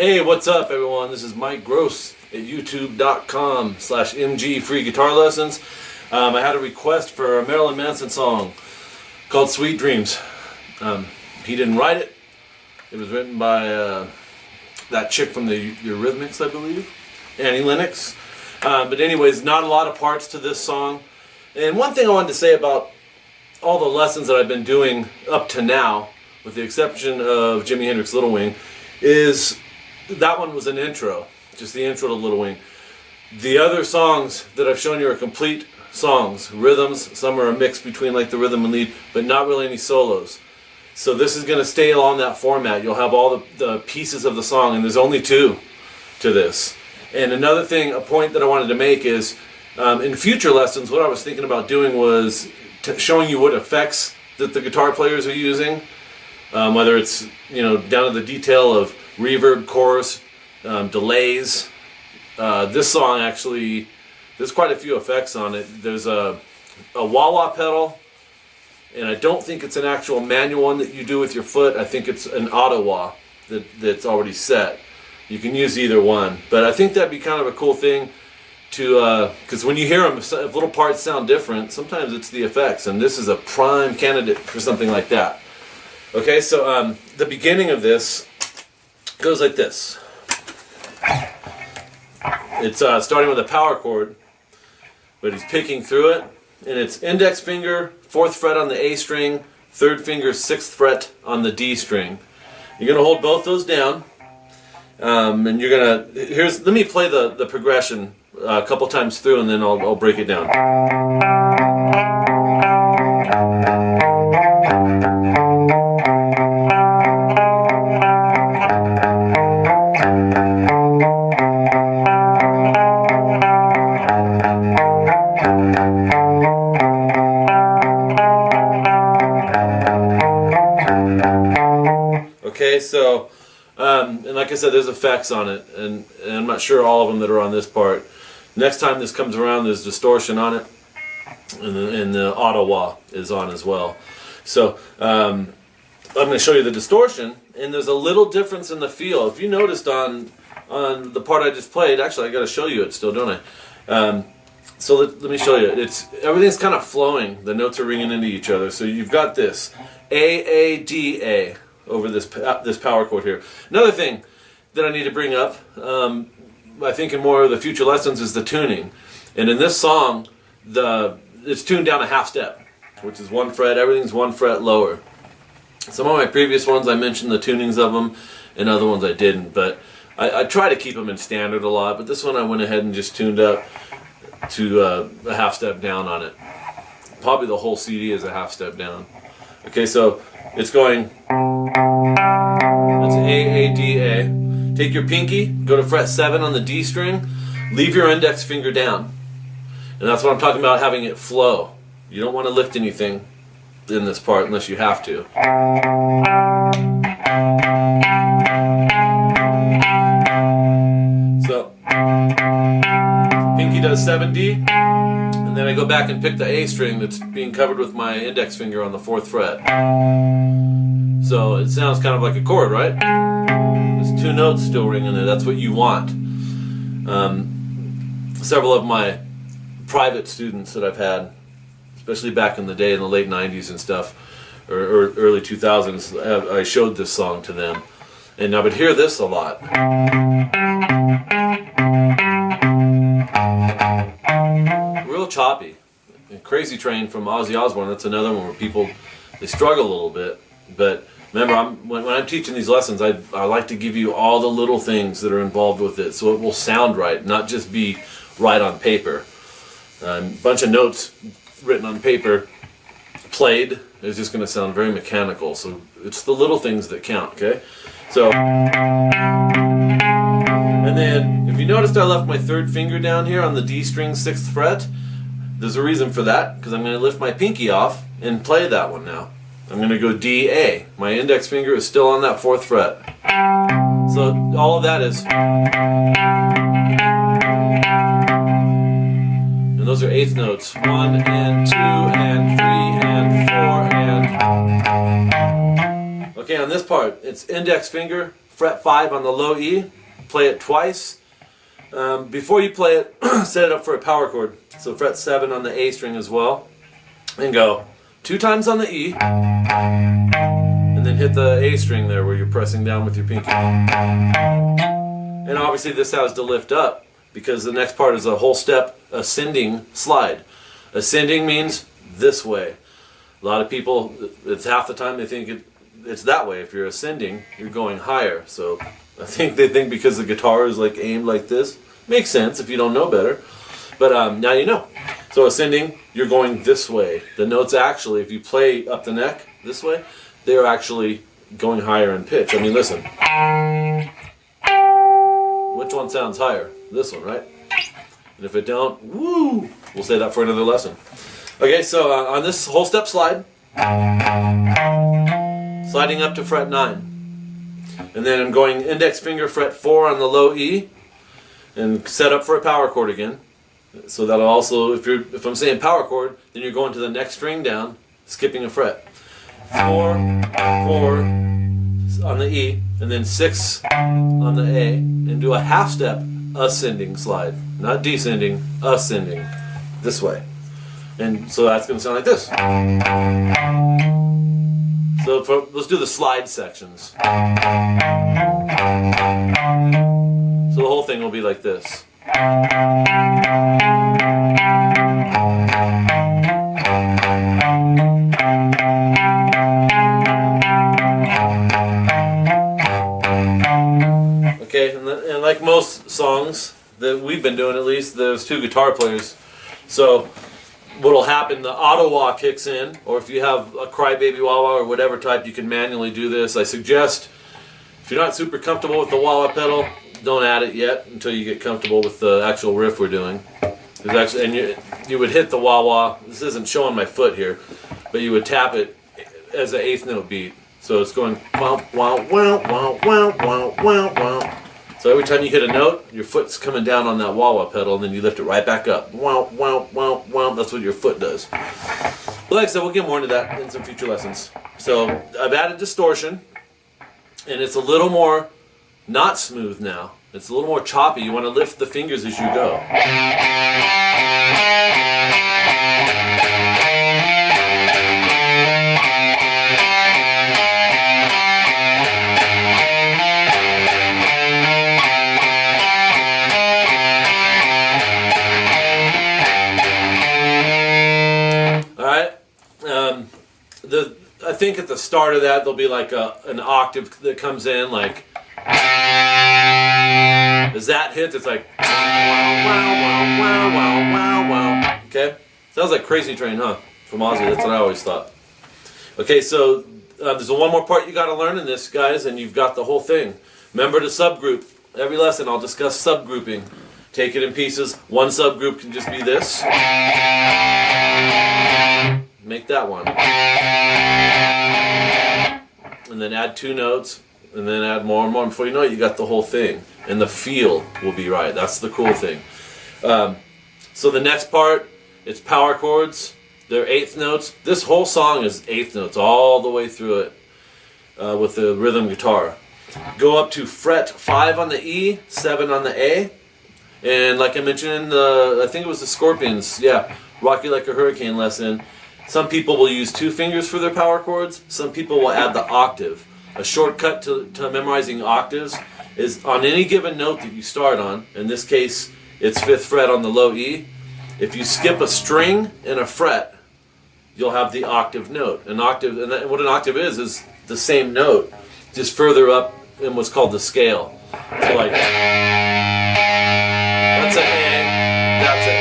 Hey, what's up everyone? This is Mike Gross at youtube.com/MG Free Guitar Lessons. I had a request for a Marilyn Manson song called Sweet Dreams. He didn't write it. It was written by that chick from the Eurythmics, I believe, Annie Lennox. But anyways, not a lot of parts to this song. And one thing I wanted to say about all the lessons that I've been doing up to now, with the exception of Jimi Hendrix Little Wing, is that one was an intro, just the intro to Little Wing. The other songs that I've shown you are complete songs, rhythms. Some are a mix between like the rhythm and lead, but not really any solos. So this is going to stay along that format. You'll have all the pieces of the song, and there's only two to this. And another thing, a point that I wanted to make is, in future lessons, what I was thinking about doing was showing you what effects that the guitar players are using, whether it's, you know, down to the detail of reverb, chorus, delays. This song actually, there's quite a few effects on it. There's a wah-wah pedal, and I don't think it's an actual manual one that you do with your foot. I think it's an auto wah that's already set. You can use either one, but I think that'd be kind of a cool thing to, because when you hear them, if little parts sound different, sometimes it's the effects, and this is a prime candidate for something like that. Okay, so the beginning of this goes like this. It's starting with a power chord, but he's picking through it, and it's index finger, 4th fret on the A string, 3rd finger, 6th fret on the D string. You're going to hold both those down, and you're going to, let me play the progression a couple times through, and then I'll break it down. Okay, so, and like I said, there's effects on it, and I'm not sure all of them that are on this part. Next time this comes around, there's distortion on it, and the auto wah is on as well. So, I'm going to show you the distortion, and there's a little difference in the feel. If you noticed on the part I just played, actually I got to show you it still, don't I? So let me show you. Everything's kind of flowing. The notes are ringing into each other. So you've got this A, D, A over this power chord here. Another thing that I need to bring up, I think in more of the future lessons, is the tuning. And in this song, it's tuned down a half step, which is 1 fret. Everything's 1 fret lower. Some of my previous ones I mentioned the tunings of them, and other ones I didn't. But I try to keep them in standard a lot. But this one I went ahead and just tuned up to a half step down on it. Probably the whole CD is a half step down. Okay, so it's going, that's A, D, A. Take your pinky, go to fret 7 on the D string, leave your index finger down. And that's what I'm talking about, having it flow. You don't want to lift anything in this part unless you have to. So, pinky does 7D. And then I go back and pick the A string that's being covered with my index finger on the 4th fret. So it sounds kind of like a chord, right? There's 2 notes still ringing there. That's what you want. Several of my private students that I've had, especially back in the day in the late 90s and stuff, or early 2000s, I showed this song to them. And I would hear this a lot. Real choppy. Crazy Train from Ozzy Osbourne, that's another one where people, they struggle a little bit. But remember, when I'm teaching these lessons, I like to give you all the little things that are involved with it, so it will sound right, not just be right on paper. A bunch of notes written on paper, played, is just going to sound very mechanical. So it's the little things that count, okay? So, and then, if you noticed I left my 3rd finger down here on the D string 6th fret, there's a reason for that, because I'm going to lift my pinky off and play that one now. I'm going to go D, A. My index finger is still on that 4th fret. So all of that is, and those are 8th notes. 1 and 2 and 3 and 4 and. Okay, on this part, it's index finger, fret 5 on the low E, play it twice. Before you play it, set it up for a power chord. So fret 7 on the A string as well. And go 2 times on the E, and then hit the A string there where you're pressing down with your pinky. And obviously this has to lift up, because the next part is a whole step ascending slide. Ascending means this way. A lot of people, it's half the time they think it's that way. If you're ascending, you're going higher. So I think they think because the guitar is like aimed like this. Makes sense if you don't know better. But now you know. So ascending, you're going this way. The notes actually, if you play up the neck this way, they're actually going higher in pitch. I mean, listen. Which one sounds higher? This one, right? And if it don't, woo! We'll say that for another lesson. Okay, so on this whole step slide, sliding up to fret 9. And then I'm going index finger fret 4 on the low E, and set up for a power chord again. So that'll also, if I'm saying power chord, then you're going to the next string down, skipping a fret. 4, 4 on the E, and then 6 on the A, and do a half step ascending slide. Not descending, ascending. This way. And so that's going to sound like this. So let's do the slide sections. So the whole thing will be like this. Okay, and like most songs that we've been doing, at least, there's 2 guitar players. So what'll happen, the auto wah kicks in, or if you have a crybaby wah wah or whatever type, you can manually do this. I suggest, if you're not super comfortable with the wah wah pedal, don't add it yet until you get comfortable with the actual riff we're doing. And you would hit the wah wah. This isn't showing my foot here, but you would tap it as an 8th note beat. So it's going wah wah wah wah wah wah wah wah. So every time you hit a note, your foot's coming down on that wah-wah pedal, and then you lift it right back up. Wow, wow, wow, wow. That's what your foot does. But like I said, we'll get more into that in some future lessons. So I've added distortion, and it's a little more not smooth now. It's a little more choppy. You want to lift the fingers as you go. I think at the start of that there'll be like an octave that comes in, like as that hits, it's like wow, wow, wow, wow, wow, wow. Okay, sounds like Crazy Train, huh? From Ozzy. That's what I always thought. Okay, so there's one more part you got to learn in this, guys, and you've got the whole thing. Remember to subgroup. Every lesson I'll discuss subgrouping. Take it in pieces. One subgroup can just be this. Make that one. And then add 2 notes, and then add more and more. Before you know it, you got the whole thing. And the feel will be right. That's the cool thing. So the next part, it's power chords. They're 8th notes. This whole song is 8th notes all the way through it with the rhythm guitar. Go up to fret 5 on the E, 7 on the A. And like I mentioned in I think it was the Scorpions, yeah, Rock You Like a Hurricane lesson. Some people will use 2 fingers for their power chords. Some people will add the octave. A shortcut to memorizing octaves is on any given note that you start on. In this case, it's 5th fret on the low E. If you skip a string and a fret, you'll have the octave note. An octave, and what an octave is the same note, just further up in what's called the scale. So like, that's an A, that's an A.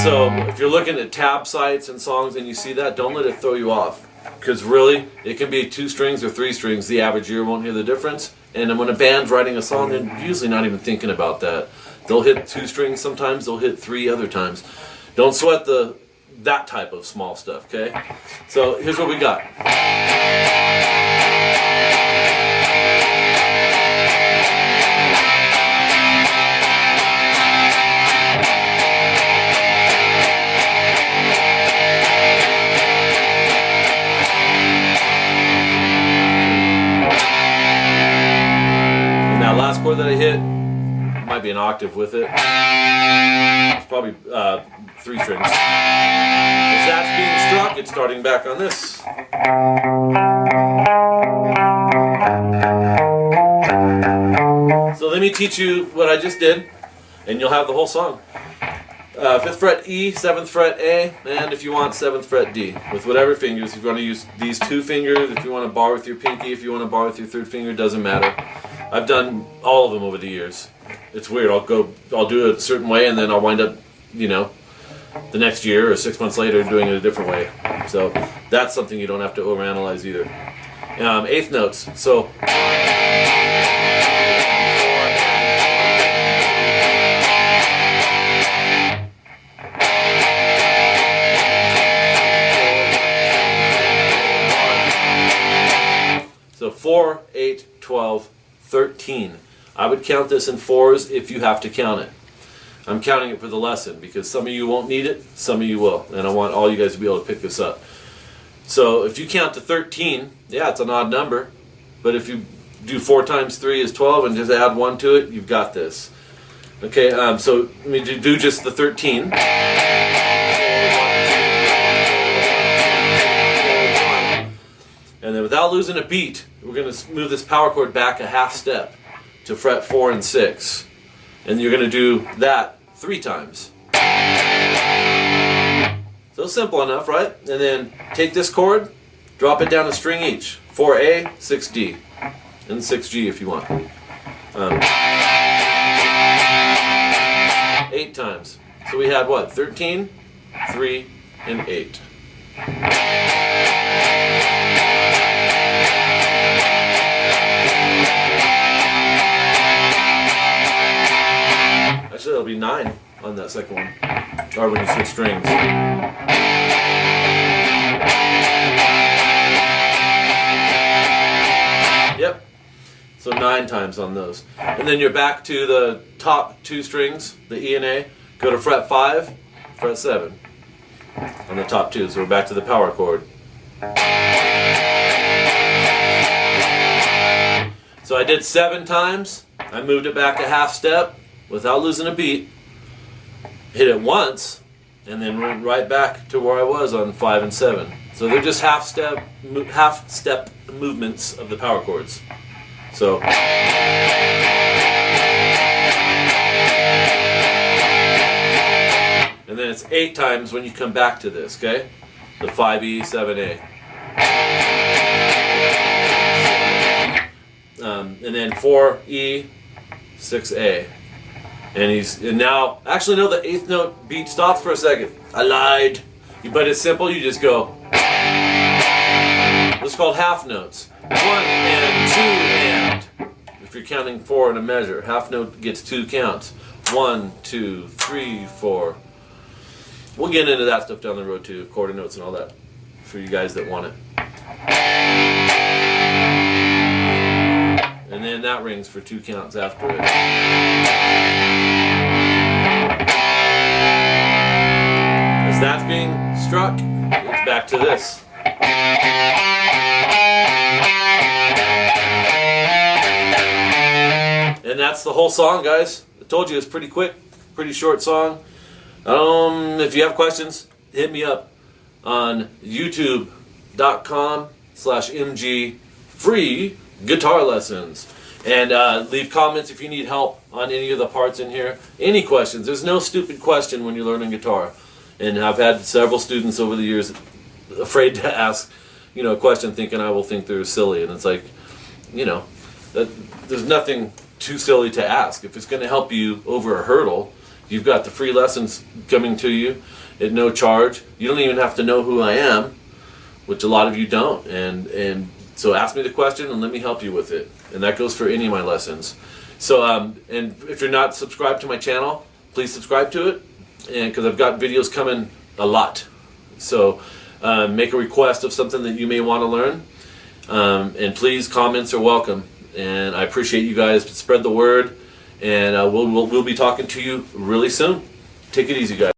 So if you're looking at tab sites and songs and you see that, don't let it throw you off. Because really, it can be 2 strings or 3 strings. The average ear won't hear the difference. And when a band's writing a song, they're usually not even thinking about that. They'll hit 2 strings sometimes, they'll hit 3 other times. Don't sweat that type of small stuff, okay? So here's what we got. chord that I hit, might be an octave with it. It's probably 3 strings. As that's being struck, it's starting back on this. So let me teach you what I just did, and you'll have the whole song. 5th fret E, 7th fret A, and if you want 7th fret D, with whatever fingers. If you want to use these 2 fingers, if you want to bar with your pinky, if you want to bar with your 3rd finger, it doesn't matter. I've done all of them over the years. It's weird. I'll do it a certain way, and then I'll wind up, you know, the next year or 6 months later doing it a different way. So that's something you don't have to overanalyze either. 8th notes. So. So 4, 8, 12, 13. I would count this in 4s if you have to count it. I'm counting it for the lesson because some of you won't need it, some of you will. And I want all you guys to be able to pick this up. So if you count to 13, yeah, it's an odd number. But if you do 4 times 3 is 12 and just add 1 to it, you've got this. Okay, so let me do just the 13. And then without losing a beat, we're going to move this power chord back a half step to fret 4 and 6. And you're going to do that 3 times. So simple enough, right? And then take this chord, drop it down a string each. 4A, 6D, and 6G if you want. 8 times. So we had what? 13, 3, and 8. Actually, it'll be 9 on that second one, or when you switch strings. Yep. So 9 times on those. And then you're back to the top 2 strings, the E and A. Go to fret 5, fret 7 on the top 2. So we're back to the power chord. So I did 7 times. I moved it back a half step without losing a beat. Hit it once, and then went right back to where I was on 5 and 7. So they're just half step movements of the power chords. So. And then it's 8 times when you come back to this, okay? The 5E, 7A. And then 4E, 6A. And now, actually no, the 8th note beat stops for a second. I lied. But it's simple, you just go. It's called half notes. 1 and 2 and. If you're counting 4 in a measure, half note gets 2 counts. 1, 2, 3, 4. We'll get into that stuff down the road too, quarter notes and all that, for you guys that want it. And then that rings for 2 counts after it. As that's being struck, it's back to this. And that's the whole song, guys. I told you it's pretty quick, pretty short song. If you have questions, hit me up on youtube.com/MG free guitar lessons. And leave comments if you need help on any of the parts in here. Any questions. There's no stupid question when you're learning guitar. And I've had several students over the years afraid to ask, a question thinking I will think they're silly. And it's like, there's nothing too silly to ask. If it's going to help you over a hurdle, you've got the free lessons coming to you at no charge. You don't even have to know who I am, which a lot of you don't. And so ask me the question and let me help you with it. And that goes for any of my lessons. So, and if you're not subscribed to my channel, please subscribe to it. And because I've got videos coming a lot. So make a request of something that you may want to learn. And please, comments are welcome. And I appreciate you guys. Spread the word. And we'll be talking to you really soon. Take it easy, guys.